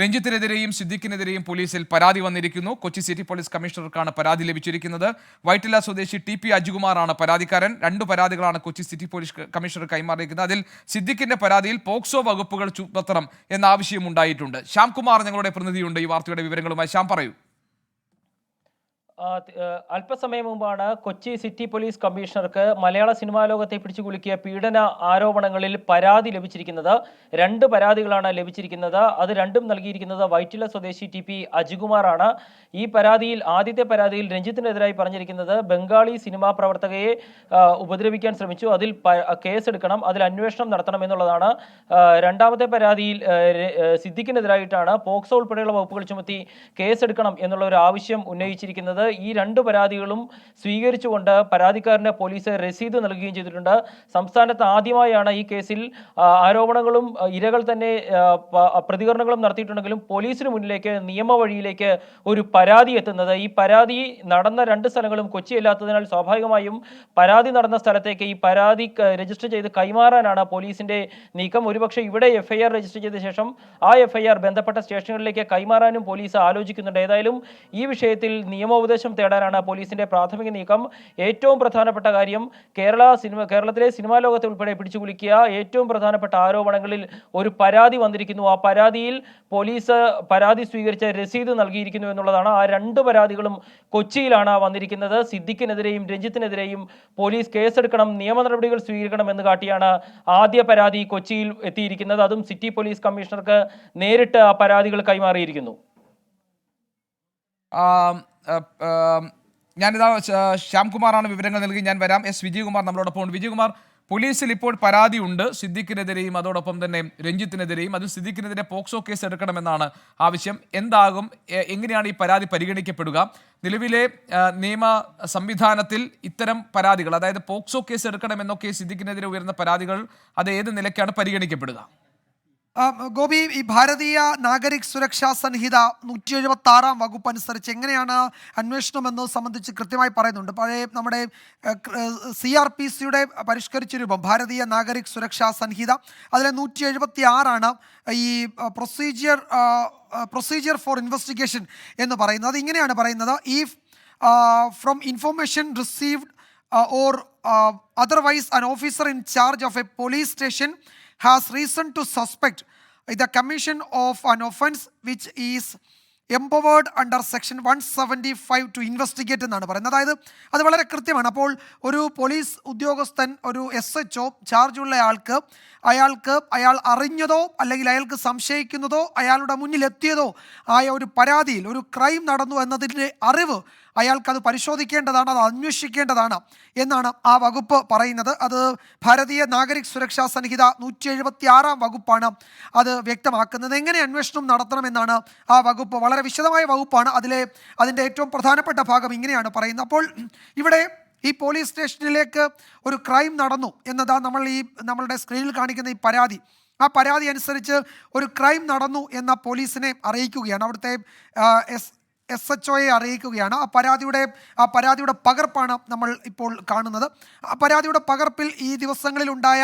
രഞ്ജിത്തിനെതിരെയും സിദ്ദിഖിനെതിരെയും പോലീസിൽ പരാതി വന്നിരിക്കുന്നു. കൊച്ചി സിറ്റി പോലീസ് കമ്മീഷണർക്കാണ് പരാതി ലഭിച്ചിരിക്കുന്നത്. വൈറ്റില സ്വദേശി ടി അജികുമാറാണ് പരാതിക്കാരൻ. 2 പരാതികളാണ് കൊച്ചി സിറ്റി പോലീസ് കമ്മീഷണർ കൈമാറിയിരിക്കുന്നത്. അതിൽ സിദ്ദിഖിന്റെ പരാതിയിൽ പോക്സോ വകുപ്പുകൾ ചുമത്തണം എന്ന ആവശ്യം ഉണ്ടായിട്ടുണ്ട്. ശ്യാംകുമാർ ഞങ്ങളുടെ പ്രതിനിധിയുണ്ട് ഈ വാർത്തയുടെ വിവരങ്ങളുമായി. ശ്യാം, പറയൂ. അല്പസമയം മുമ്പാണ് കൊച്ചി സിറ്റി പോലീസ് കമ്മീഷണർക്ക് മലയാള സിനിമാ ലോകത്തെ പിടിച്ചുകുലുക്കിയ പീഡന ആരോപണങ്ങളിൽ പരാതി ലഭിച്ചിരിക്കുന്നത്. 2 പരാതികളാണ് ലഭിച്ചിരിക്കുന്നത്. അത് രണ്ടും നൽകിയിരിക്കുന്നത് വൈറ്റില സ്വദേശി ടി അജികുമാറാണ്. ഈ പരാതിയിൽ ആദ്യത്തെ പരാതിയിൽ രഞ്ജിത്തിനെതിരായി പറഞ്ഞിരിക്കുന്നത് ബംഗാളി സിനിമാ പ്രവർത്തകയെ ഉപദ്രവിക്കാൻ ശ്രമിച്ചു, അതിൽ കേസെടുക്കണം, അതിൽ അന്വേഷണം നടത്തണം എന്നുള്ളതാണ്. രണ്ടാമത്തെ പരാതിയിൽ സിദ്ദിഖിനെതിരായിട്ടാണ് പോക്സോ ഉൾപ്പെടെയുള്ള വകുപ്പുകൾ ചുമത്തി കേസെടുക്കണം എന്നുള്ള ഒരു ആവശ്യം ഉന്നയിച്ചിരിക്കുന്നത്. ഈ 2 പരാതികളും സ്വീകരിച്ചുകൊണ്ട് പരാതിക്കാരന് പോലീസ് രസീത് നൽകുകയും ചെയ്തിട്ടുണ്ട്. സംസ്ഥാനത്ത് ആദ്യമായാണ് ഈ കേസിൽ ആരോപണങ്ങളും ഇരകൾ തന്നെ പ്രതികരണങ്ങളും നടത്തിയിട്ടുണ്ടെങ്കിലും പോലീസിന് മുന്നിലേക്ക് നിയമവഴിയിലേക്ക് ഒരു പരാതി എത്തുന്നത്. ഈ പരാതി നടന്ന 2 സ്ഥലങ്ങളും കൊച്ചി അല്ലാത്തതിനാൽ സ്വാഭാവികമായും പരാതി നടന്ന സ്ഥലത്തേക്ക് ഈ പരാതി രജിസ്റ്റർ ചെയ്ത് കൈമാറാനാണ് പോലീസിന്റെ നീക്കം. ഒരുപക്ഷെ ഇവിടെ FIR രജിസ്റ്റർ ചെയ്ത ശേഷം ആ FIR ബന്ധപ്പെട്ട സ്റ്റേഷനുകളിലേക്ക് കൈമാറാനും പോലീസ് ആലോചിക്കുന്നുണ്ട്. ഏതായാലും ഈ വിഷയത്തിൽ നിയമോപദേശം തേടാനാണ് പോലീസിന്റെ പ്രാഥമിക നീക്കം. ഏറ്റവും പ്രധാനപ്പെട്ട കാര്യം കേരളത്തിലെ സിനിമാ ലോകത്തെ ഉൾപ്പെടെ പിടിച്ചുകുലുക്കിയ ഏറ്റവും പ്രധാനപ്പെട്ട ആരോപണങ്ങളിൽ ഒരു പരാതി വന്നിരിക്കുന്നു. ആ പരാതിയിൽ പോലീസ് പരാതി സ്വീകരിച്ച രസീത് നൽകിയിരിക്കുന്നു എന്നുള്ളതാണ്. ആ 2 പരാതികളും കൊച്ചിയിലാണ് വന്നിരിക്കുന്നത്. സിദ്ദിഖിനെതിരെയും രഞ്ജിത്തിനെതിരെയും പോലീസ് കേസെടുക്കണം, നിയമ നടപടികൾ സ്വീകരിക്കണം എന്ന് കാട്ടിയാണ് ആദ്യ പരാതി കൊച്ചിയിൽ എത്തിയിരിക്കുന്നത്. അതും സിറ്റി പോലീസ് കമ്മീഷണർക്ക് നേരിട്ട് ആ പരാതികൾ കൈമാറിയിരിക്കുന്നു. ഞാനിതാ ശ്യാംകുമാറാണ് വിവരങ്ങൾ നൽകി. ഞാൻ വരാം. വിജയകുമാർ നമ്മളോടൊപ്പം. വിജയകുമാർ, പോലീസിൽ ഇപ്പോൾ പരാതിയുണ്ട് സിദ്ദിഖിനെതിരെയും അതോടൊപ്പം തന്നെ രഞ്ജിത്തിനെതിരെയും. അതിൽ സിദ്ദിഖിനെതിരെ പോക്സോ കേസ് എടുക്കണമെന്നാണ് ആവശ്യം. എന്താകും, എങ്ങനെയാണ് ഈ പരാതി പരിഗണിക്കപ്പെടുക? നിലവിലെ നിയമ സംവിധാനത്തിൽ ഇത്തരം പരാതികൾ, അതായത് പോക്സോ കേസ് എടുക്കണമെന്നൊക്കെ സിദ്ദിഖിനെതിരെ ഉയർന്ന പരാതികൾ, അത് ഏത് നിലയ്ക്കാണ് പരിഗണിക്കപ്പെടുക? ഗോപി, ഈ ഭാരതീയ നാഗരിക് സുരക്ഷാ സംഹിത 176 വകുപ്പ് അനുസരിച്ച് എങ്ങനെയാണ് അന്വേഷണം എന്നത് സംബന്ധിച്ച് കൃത്യമായി പറയുന്നുണ്ട്. പഴയ നമ്മുടെ CRPCയുടെ പരിഷ്കരിച്ച രൂപം ഭാരതീയ നാഗരിക് സുരക്ഷാ സംഹിത, അതിലെ 176 ഈ പ്രൊസീജിയർ ഫോർ ഇൻവെസ്റ്റിഗേഷൻ എന്ന് പറയുന്നത്. അത് ഇങ്ങനെയാണ് പറയുന്നത്: if from information received or otherwise an officer in charge of a police station has reason to suspect the commission of an offence which is empowered under section 175 to investigate എന്നാണ് പറയുന്നത്. അതായത് അത് വളരെ കൃത്യമാണ്. അപ്പോൾ ഒരു പോലീസ് ഉദ്യോഗസ്ഥൻ, ഒരു SHO ചാർജുള്ള അയാൾ അറിഞ്ഞതോ അല്ലെങ്കിൽ അയാൾക്ക് സംശയിക്കുന്നതോ അയാളുടെ മുന്നിലെത്തിയതോ ആയ ഒരു പരാതിയിൽ ഒരു ക്രൈം നടന്നു എന്നതിൻ്റെ അറിവ് അയാൾക്കത് പരിശോധിക്കേണ്ടതാണ്, അത് അന്വേഷിക്കേണ്ടതാണ് എന്നാണ് ആ വകുപ്പ് പറയുന്നത്. അത് ഭാരതീയ നാഗരിക് സുരക്ഷാ സംഹിത 176 വകുപ്പാണ് അത് വ്യക്തമാക്കുന്നത്. എങ്ങനെ അന്വേഷണം നടത്തണമെന്നാണ് ആ വകുപ്പ്. വളരെ വിശദമായ വകുപ്പാണ്. അതിൻ്റെ ഏറ്റവും പ്രധാനപ്പെട്ട ഭാഗം ഇങ്ങനെയാണ് പറയുന്നത്. അപ്പോൾ ഇവിടെ ഈ പോലീസ് സ്റ്റേഷനിലേക്ക് ഒരു ക്രൈം നടന്നു എന്നതാ നമ്മളുടെ സ്ക്രീനിൽ കാണിക്കുന്ന ഈ പരാതി. ആ പരാതി അനുസരിച്ച് ഒരു ക്രൈം നടന്നു എന്ന പോലീസിനെ അറിയിക്കുകയാണ്, അവിടുത്തെ SHOയെ അറിയിക്കുകയാണ്. ആ പരാതിയുടെ പകർപ്പാണ് നമ്മൾ ഇപ്പോൾ കാണുന്നത്. ആ പരാതിയുടെ പകർപ്പിൽ ഈ ദിവസങ്ങളിൽ ഉണ്ടായ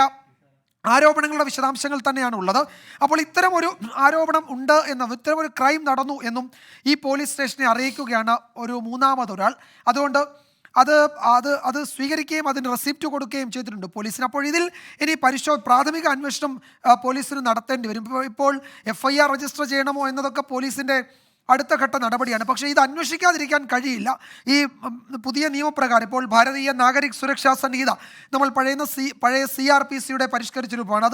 ആരോപണങ്ങളുടെ വിശദാംശങ്ങൾ തന്നെയാണ് ഉള്ളത്. അപ്പോൾ ഇത്തരം ഒരു ആരോപണം ഉണ്ട് എന്നും ഇത്തരം ഒരു ക്രൈം നടന്നു എന്നും ഈ പോലീസ് സ്റ്റേഷനെ അറിയിക്കുകയാണ് ഒരു മൂന്നാമതൊരാൾ. അതുകൊണ്ട് അത് സ്വീകരിക്കുകയും അതിന് റെസിപ്റ്റ് കൊടുക്കുകയും ചെയ്തിട്ടുണ്ട് പോലീസിന്. അപ്പോൾ ഇതിൽ ഇനി പ്രാഥമിക അന്വേഷണം പോലീസിന് നടത്തേണ്ടി വരും. ഇപ്പോൾ FIR രജിസ്റ്റർ ചെയ്യണമോ എന്നതൊക്കെ പോലീസിൻ്റെ അടുത്ത ഘട്ട നടപടിയാണ്. പക്ഷേ ഇത് അന്വേഷിക്കാതിരിക്കാൻ കഴിയില്ല. ഈ പുതിയ നിയമപ്രകാരം ഇപ്പോൾ ഭാരതീയ നാഗരിക് സുരക്ഷാ സംഹിത നമ്മൾ പഴയ CRPCയുടെ പരിഷ്കരിച്ച രൂപമാണ്.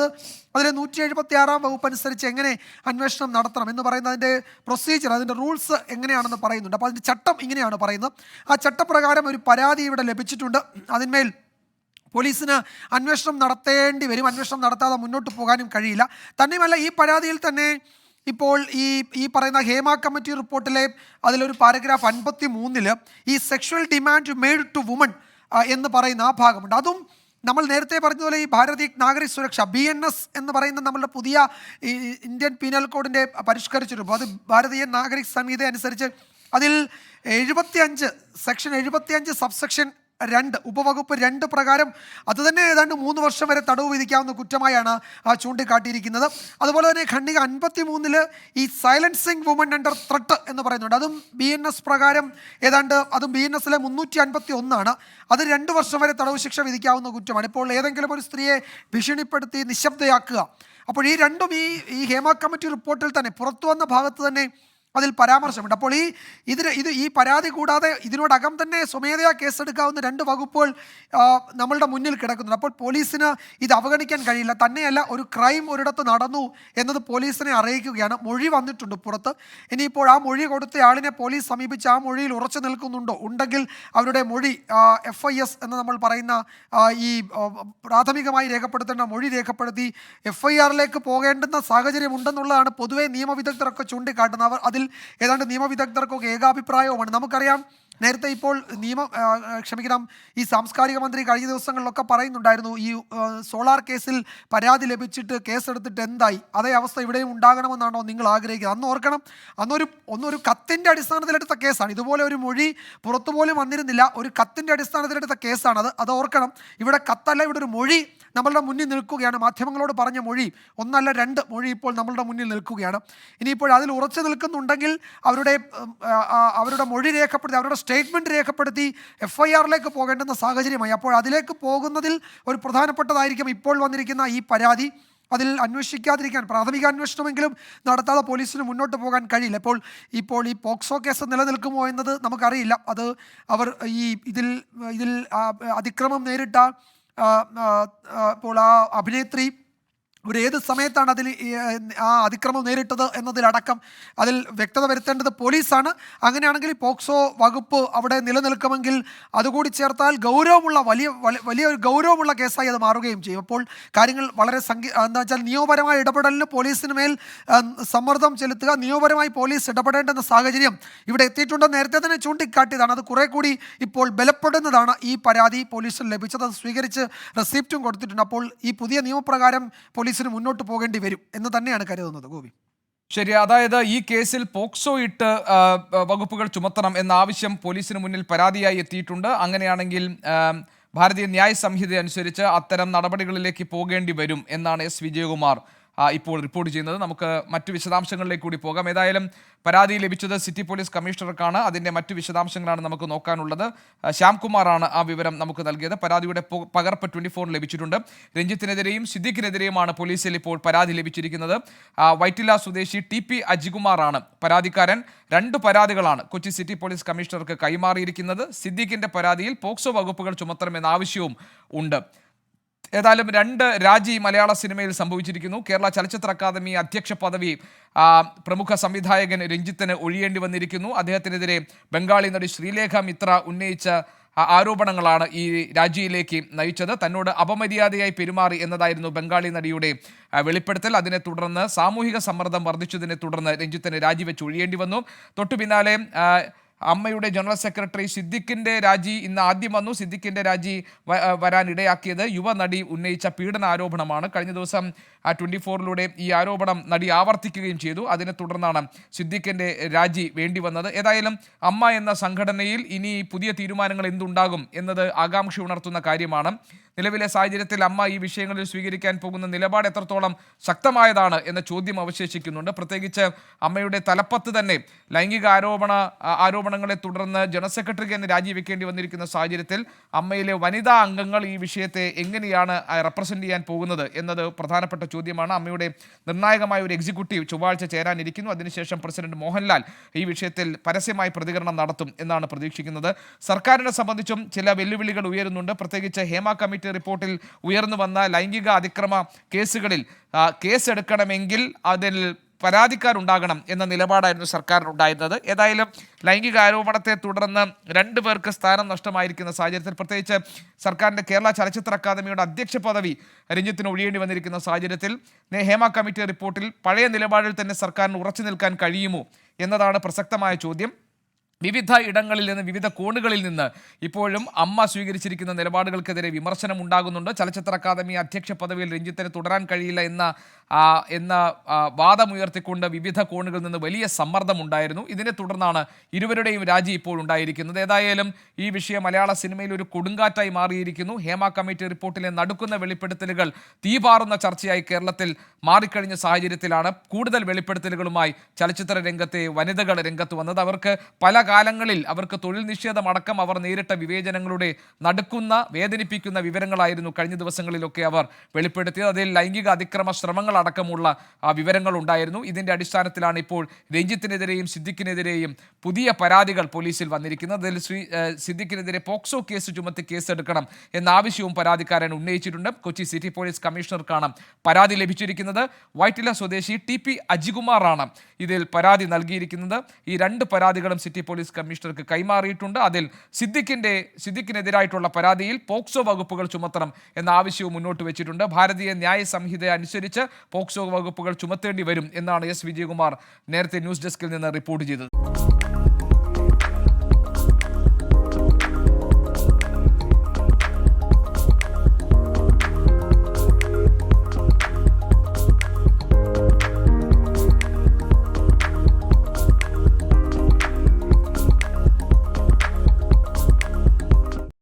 അതിലെ 176 വകുപ്പ് അനുസരിച്ച് എങ്ങനെ അന്വേഷണം നടത്തണം എന്ന് പറയുന്ന അതിൻ്റെ പ്രൊസീജിയർ, അതിൻ്റെ റൂൾസ് എങ്ങനെയാണെന്ന് പറയുന്നുണ്ട്. അപ്പോൾ അതിൻ്റെ ചട്ടം ഇങ്ങനെയാണ് പറയുന്നത്. ആ ചട്ടപ്രകാരം ഒരു പരാതി ഇവിടെ ലഭിച്ചിട്ടുണ്ട്. അതിന്മേൽ പോലീസിന് അന്വേഷണം നടത്തേണ്ടി വരും. അന്വേഷണം നടത്താതെ മുന്നോട്ട് പോകാനും കഴിയില്ല. തന്നെയുമല്ല, ഈ പരാതിയിൽ തന്നെ ഇപ്പോൾ ഈ പറയുന്ന ഹേമ കമ്മിറ്റി റിപ്പോർട്ടിലെ അതിലൊരു പാരഗ്രാഫ് 53 ഈ sexual demand made to woman എന്ന് പറയുന്ന ആ ഭാഗമുണ്ട്. അതും നമ്മൾ നേരത്തെ പറഞ്ഞതുപോലെ ഈ ഭാരതീയ നാഗരിക് സുരക്ഷ BNS എന്ന് പറയുന്ന നമ്മളുടെ പുതിയ ഇന്ത്യൻ പീനൽ കോഡിൻ്റെ പരിഷ്കരിച്ച രൂപം, അത് ഭാരതീയ നാഗരിക് സംഹിത അനുസരിച്ച് അതിൽ 75 സെക്ഷൻ 75 സബ്സെക്ഷൻ ഉപവകുപ്പ് 2 പ്രകാരം അത് തന്നെ ഏതാണ്ട് 3 വർഷം വരെ തടവ് വിധിക്കാവുന്ന കുറ്റമായാണ് ചൂണ്ടിക്കാട്ടിയിരിക്കുന്നത്. അതുപോലെ തന്നെ ഖണ്ഡിക 53 ഈ സൈലൻസിങ് വുമൺ അണ്ടർ ത്രട്ട് എന്ന് പറയുന്നുണ്ട്. അതും BNS പ്രകാരം ഏതാണ്ട് അതും BNSലെ 351 അത് 2 വർഷം വരെ തടവ് ശിക്ഷ വിധിക്കാവുന്ന കുറ്റമാണ്. ഇപ്പോൾ ഏതെങ്കിലും ഒരു സ്ത്രീയെ ഭീഷണിപ്പെടുത്തി നിശബ്ദയാക്കുക, അപ്പോൾ ഈ രണ്ടും ഈ ഹേമ കമ്മിറ്റി റിപ്പോർട്ടിൽ തന്നെ പുറത്തു വന്ന ഭാഗത്ത് തന്നെ അതിൽ പരാമർശമുണ്ട്. അപ്പോൾ ഈ പരാതി കൂടാതെ ഇതിനോടകം തന്നെ സ്വമേധയാ കേസെടുക്കാവുന്ന 2 വകുപ്പുകൾ നമ്മളുടെ മുന്നിൽ കിടക്കുന്നുണ്ട്. അപ്പോൾ പോലീസിന് ഇത് അവഗണിക്കാൻ കഴിയില്ല. തന്നെയല്ല, ഒരു ക്രൈം ഒരിടത്ത് നടന്നു എന്നത് പോലീസിനെ അറിയിക്കുകയാണ്. മൊഴി വന്നിട്ടുണ്ട് പുറത്ത്. ഇനിയിപ്പോൾ ആ മൊഴി കൊടുത്ത ആളിനെ പോലീസ് സമീപിച്ച് ആ മൊഴിയിൽ ഉറച്ചു നിൽക്കുന്നുണ്ടോ, ഉണ്ടെങ്കിൽ അവരുടെ മൊഴി FIS എന്ന് നമ്മൾ പറയുന്ന ഈ പ്രാഥമികമായി രേഖപ്പെടുത്തേണ്ട മൊഴി രേഖപ്പെടുത്തി FIRലേക്ക് പോകേണ്ടുന്ന സാഹചര്യം ഉണ്ടെന്നുള്ളതാണ് പൊതുവെ നിയമവിദഗ്ധരൊക്കെ ചൂണ്ടിക്കാട്ടുന്നത്. അതിൽ ഏതാണ്ട് നിയമവിദഗ്ധർക്കൊക്കെ ഏകാഭിപ്രായവുമാണ്. നമുക്കറിയാം, നേരത്തെ ഇപ്പോൾ ഈ സാംസ്കാരിക മന്ത്രി കഴിഞ്ഞ ദിവസങ്ങളിലൊക്കെ പറയുന്നുണ്ടായിരുന്നു, ഈ സോളാർ കേസിൽ പരാതി ലഭിച്ചിട്ട് കേസെടുത്തിട്ട് എന്തായി, അതേ അവസ്ഥ ഇവിടെയും ഉണ്ടാകണമെന്നാണോ നിങ്ങൾ ആഗ്രഹിക്കുന്നത്? അന്ന് ഓർക്കണം, ഒന്നൊരു കത്തിൻ്റെ അടിസ്ഥാനത്തിലെടുത്ത കേസാണ്. ഇതുപോലെ ഒരു മൊഴി പുറത്തുപോലും വന്നിരുന്നില്ല. ഒരു കത്തിൻ്റെ അടിസ്ഥാനത്തിലെടുത്ത കേസാണ് അത് ഓർക്കണം. ഇവിടെ കത്തല്ല, ഇവിടെ ഒരു മൊഴി നമ്മളുടെ മുന്നിൽ നിൽക്കുകയാണ്. മാധ്യമങ്ങളോട് പറഞ്ഞ മൊഴി 1 അല്ല 2 മൊഴി ഇപ്പോൾ നമ്മളുടെ മുന്നിൽ നിൽക്കുകയാണ്. ഇനിയിപ്പോൾ അതിൽ ഉറച്ചു നിൽക്കുന്നുണ്ടെങ്കിൽ അവരുടെ മൊഴി രേഖപ്പെടുത്തി, അവരുടെ സ്റ്റേറ്റ്മെൻറ്റ് രേഖപ്പെടുത്തി FIRലേക്ക് പോകേണ്ടുന്ന സാഹചര്യമായി. അപ്പോൾ അതിലേക്ക് പോകുന്നതിൽ ഒരു പ്രധാനപ്പെട്ടതായിരിക്കും ഇപ്പോൾ വന്നിരിക്കുന്ന ഈ പരാതി. അതിൽ അന്വേഷിക്കാതിരിക്കാൻ, പ്രാഥമിക അന്വേഷണമെങ്കിലും നടത്താതെ പോലീസിന് മുന്നോട്ട് പോകാൻ കഴിയില്ല. ഇപ്പോൾ ഈ പോക്സോ കേസ് നിലനിൽക്കുമോ എന്നത് നമുക്കറിയില്ല. അത് അവർ ഇതിൽ അതിക്രമം നേരിട്ട ഇപ്പോൾ ആ അഭിനേത്രി ഏത് സമയത്താണ് ആ അതിക്രമം നേരിട്ടത് എന്നതിലടക്കം അതിൽ വ്യക്തത വരുത്തേണ്ടത് പോലീസാണ്. അങ്ങനെയാണെങ്കിൽ പോക്സോ വകുപ്പ് അവിടെ നിലനിൽക്കുമെങ്കിൽ അതുകൂടി ചേർത്താൽ വലിയൊരു ഗൗരവമുള്ള കേസായി അത് മാറുകയും ചെയ്യും. അപ്പോൾ കാര്യങ്ങൾ വളരെ എന്താ വെച്ചാൽ നിയമപരമായ ഇടപെടലിന് പോലീസിന് മേൽ സമ്മർദ്ദം ചെലുത്തുക, നിയമപരമായി പോലീസ് ഇടപെടേണ്ടുന്ന സാഹചര്യം ഇവിടെ എത്തിയിട്ടുണ്ടെന്ന് നേരത്തെ തന്നെ ചൂണ്ടിക്കാട്ടിയതാണ്. അത് കുറെ കൂടി ഇപ്പോൾ ബലപ്പെടുന്നതാണ് ഈ പരാതി പോലീസിന് ലഭിച്ചത്. അത് സ്വീകരിച്ച് റെസിപ്റ്റും കൊടുത്തിട്ടുണ്ട്. അപ്പോൾ ഈ പുതിയ നിയമപ്രകാരം പോലീസിന് മുന്നോട്ട് പോകേണ്ടി വരും എന്ന് തന്നെയാണ് കരുതുന്നത്. ഗോപി, ശരി. അതായത് ഈ കേസിൽ പോക്സോ ഇട്ട് വകുപ്പുകൾ ചുമത്തണം എന്ന ആവശ്യം പോലീസിന് മുന്നിൽ പരാതിയായി എത്തിയിട്ടുണ്ട്. അങ്ങനെയാണെങ്കിൽ ഭാരതീയ ന്യായ സംഹിത അനുസരിച്ച് അത്തരം നടപടികളിലേക്ക് പോകേണ്ടി വരും എന്നാണ് വിജയകുമാർ ഇപ്പോൾ റിപ്പോർട്ട് ചെയ്യുന്നത്. നമുക്ക് മറ്റു വിശദാംശങ്ങളിലേക്ക് കൂടി പോകാം. ഏതായാലും പരാതി ലഭിച്ചത് സിറ്റി പോലീസ് കമ്മീഷണർക്കാണ്. അതിൻ്റെ മറ്റു വിശദാംശങ്ങളാണ് നമുക്ക് നോക്കാനുള്ളത്. ശ്യാംകുമാറാണ് ആ വിവരം നമുക്ക് നൽകിയത്. പരാതിയുടെ പകർപ്പ് 24 ലഭിച്ചിട്ടുണ്ട്. രഞ്ജിത്തിനെതിരെയും സിദ്ദിഖിനെതിരെയുമാണ് പോലീസിൽ ഇപ്പോൾ പരാതി ലഭിച്ചിരിക്കുന്നത്. വൈറ്റില സ്വദേശി TP അജികുമാറാണ് പരാതിക്കാരൻ. 2 പരാതികളാണ് കൊച്ചി സിറ്റി പോലീസ് കമ്മീഷണർക്ക് കൈമാറിയിരിക്കുന്നത്. സിദ്ദിഖിന്റെ പരാതിയിൽ പോക്സോ വകുപ്പുകൾ ചുമത്തണമെന്ന ആവശ്യവും ഉണ്ട്. ഏതായാലും 2 രാജി മലയാള സിനിമയിൽ സംഭവിച്ചിരിക്കുന്നു. കേരള ചലച്ചിത്ര അക്കാദമി അധ്യക്ഷ പദവി പ്രമുഖ സംവിധായകൻ രഞ്ജിത്തിന് ഒഴിയേണ്ടി വന്നിരിക്കുന്നു. അദ്ദേഹത്തിനെതിരെ ബംഗാളി നടി ശ്രീലേഖ മിത്ര ഉന്നയിച്ച ആരോപണങ്ങളാണ് ഈ രാജിയിലേക്ക് നയിച്ചത്. തന്നോട് അപമര്യാദയായി പെരുമാറി എന്നതായിരുന്നു ബംഗാളി നടിയുടെ വെളിപ്പെടുത്തൽ. അതിനെ തുടർന്ന് സാമൂഹിക സമ്മർദ്ദം വർദ്ധിച്ചതിനെ തുടർന്ന് രഞ്ജിത്തിന് രാജിവെച്ച് ഒഴിയേണ്ടി വന്നു. തൊട്ടു പിന്നാലെ അമ്മയുടെ ജനറൽ സെക്രട്ടറി സിദ്ദിഖിന്റെ രാജി ഇന്ന് ആദ്യം വന്നു. സിദ്ദിഖിന്റെ രാജി വരാനിടയാക്കിയത് യുവനടി ഉന്നയിച്ച പീഡന ആരോപണമാണ്. കഴിഞ്ഞ ദിവസം 24-ലൂടെ ഈ ആരോപണം നടി ആവർത്തിക്കുകയും ചെയ്തു. അതിനെ തുടർന്നാണ് സിദ്ദിഖിന്റെ രാജി വേണ്ടി വന്നത്. ഏതായാലും അമ്മ എന്ന സംഘടനയിൽ ഇനി പുതിയ തീരുമാനങ്ങൾ എന്തുണ്ടാകും എന്നത് ആകാംക്ഷ ഉണർത്തുന്ന കാര്യമാണ്. നിലവിലെ സാഹചര്യത്തിൽ അമ്മ ഈ വിഷയങ്ങളിൽ സ്വീകരിക്കാൻ പോകുന്ന നിലപാട് എത്രത്തോളം ശക്തമായതാണ് എന്ന ചോദ്യം അവശേഷിക്കുന്നുണ്ട്. പ്രത്യേകിച്ച് അമ്മയുടെ തലപ്പത്ത് തന്നെ ലൈംഗിക ആരോപണങ്ങളെ തുടർന്ന് ജനറൽ സെക്രട്ടറിക്ക് തന്നെ രാജിവെക്കേണ്ടി വന്നിരിക്കുന്ന സാഹചര്യത്തിൽ അമ്മയിലെ വനിതാ അംഗങ്ങൾ ഈ വിഷയത്തെ എങ്ങനെയാണ് റെപ്രസെന്റ് ചെയ്യാൻ പോകുന്നത് എന്നത് പ്രധാനപ്പെട്ട ചോദ്യമാണ്. അമ്മയുടെ നിർണായകമായ ഒരു എക്സിക്യൂട്ടീവ് ചൊവ്വാഴ്ച ചേരാനിരിക്കുന്നു. അതിനുശേഷം പ്രസിഡന്റ് മോഹൻലാൽ ഈ വിഷയത്തിൽ പരസ്യമായി പ്രതികരണം നടത്തും എന്നാണ് പ്രതീക്ഷിക്കുന്നത്. സർക്കാരിനെ സംബന്ധിച്ചും ചില വെല്ലുവിളികൾ ഉയരുന്നുണ്ട്. പ്രത്യേകിച്ച് ഹേമ കമ്മിറ്റി റിപ്പോർട്ടിൽ ഉയർന്നു വന്ന ലൈംഗിക അതിക്രമ കേസുകളിൽ കേസെടുക്കണമെങ്കിൽ അതിൽ പരാതിക്കാരുണ്ടാകണം എന്ന നിലപാടായിരുന്നു സർക്കാരിനുണ്ടായിരുന്നത്. ഏതായാലും ലൈംഗിക ആരോപണത്തെ തുടർന്ന് 2 പേർക്ക് സ്ഥാനം നഷ്ടമായിരിക്കുന്ന സാഹചര്യത്തിൽ, പ്രത്യേകിച്ച് സർക്കാരിൻ്റെ കേരള ചലച്ചിത്ര അക്കാദമിയുടെ അധ്യക്ഷ പദവി രഞ്ജിത്തിന് ഒഴിയേണ്ടി വന്നിരിക്കുന്ന സാഹചര്യത്തിൽ ഹേമ കമ്മിറ്റി റിപ്പോർട്ടിൽ പഴയ നിലപാടിൽ തന്നെ സർക്കാരിന് ഉറച്ചു നിൽക്കാൻ കഴിയുമോ എന്നതാണ് പ്രസക്തമായ ചോദ്യം. വിവിധ ഇടങ്ങളിൽ നിന്ന് വിവിധ കോണുകളിൽ നിന്ന് ഇപ്പോഴും അമ്മ സ്വീകരിച്ചിരിക്കുന്ന നിലപാടുകൾക്കെതിരെ വിമർശനം ഉണ്ടാകുന്നുണ്ട്. ചലച്ചിത്ര അക്കാദമി അധ്യക്ഷ പദവിയിൽ രഞ്ജിത്തിന് തുടരാൻ കഴിയില്ല എന്ന വാദമുയർത്തിക്കൊണ്ട് വിവിധ കോണുകളിൽ നിന്ന് വലിയ സമ്മർദ്ദമുണ്ടായിരുന്നു. ഇതിനെ തുടർന്നാണ് ഇരുവരുടെയും രാജി ഇപ്പോൾ ഉണ്ടായിരിക്കുന്നത്. ഏതായാലും ഈ വിഷയം മലയാള സിനിമയിൽ ഒരു കൊടുങ്കാറ്റായി മാറിയിരിക്കുന്നു. ഹേമ കമ്മിറ്റി റിപ്പോർട്ടിലെ നടുക്കുന്ന വെളിപ്പെടുത്തലുകൾ തീപാറുന്ന ചർച്ചയായി കേരളത്തിൽ മാറിക്കഴിഞ്ഞ സാഹചര്യത്തിലാണ് കൂടുതൽ വെളിപ്പെടുത്തലുകളുമായി ചലച്ചിത്ര രംഗത്തെ വനിതകൾ രംഗത്ത് വന്നത്. അവർക്ക് പല കാലങ്ങളിൽ അവർക്ക് തൊഴിൽ നിഷേധമടക്കം അവർ നേരിട്ട വിവേചനങ്ങളുടെ നടുക്കുന്ന വേദനിപ്പിക്കുന്ന വിവരങ്ങളായിരുന്നു കഴിഞ്ഞ ദിവസങ്ങളിലൊക്കെ അവർ വെളിപ്പെടുത്തിയത്. അതിൽ ലൈംഗിക അതിക്രമ ശ്രമങ്ങൾ അടക്കമുള്ള വിവരങ്ങൾ ഉണ്ടായിരുന്നു. ഇതിന്റെ അടിസ്ഥാനത്തിലാണ് ഇപ്പോൾ രഞ്ജിത്തിനെതിരെയും സിദ്ദിഖിനെതിരെയും പുതിയ പരാതികൾ പോലീസിൽ വന്നിരിക്കുന്നത്. അതിൽ സിദ്ദിഖിനെതിരെ പോക്സോ കേസ് ചുമത്തി കേസെടുക്കണം എന്ന ആവശ്യവും പരാതിക്കാരൻ ഉന്നയിച്ചിട്ടുണ്ട്. കൊച്ചി സിറ്റി പോലീസ് കമ്മീഷണർക്കാണ് പരാതി ലഭിച്ചിരിക്കുന്നത്. വൈറ്റില സ്വദേശി TP അജികുമാറാണ് ഇതിൽ പരാതി നൽകിയിരിക്കുന്നത്. ഈ 2 പരാതികളും സിറ്റി പോലീസ് കമ്മീഷണർക്ക് കൈമാറിയിട്ടുണ്ട്. അതിൽ സിദ്ദിഖിനെതിരായിട്ടുള്ള പരാതിയിൽ പോക്സോ വകുപ്പുകൾ ചുമത്തണം എന്ന ആവശ്യവും മുന്നോട്ട് വെച്ചിട്ടുണ്ട്. ഭാരതീയ ന്യായ സംഹിത അനുസരിച്ച് പോക്സോ വകുപ്പുകൾ ചുമത്തേണ്ടി വരും എന്നാണ് S. വിജയകുമാർ നേരത്തെ ന്യൂസ് ഡെസ്കിൽ നിന്ന് റിപ്പോർട്ട് ചെയ്തത്.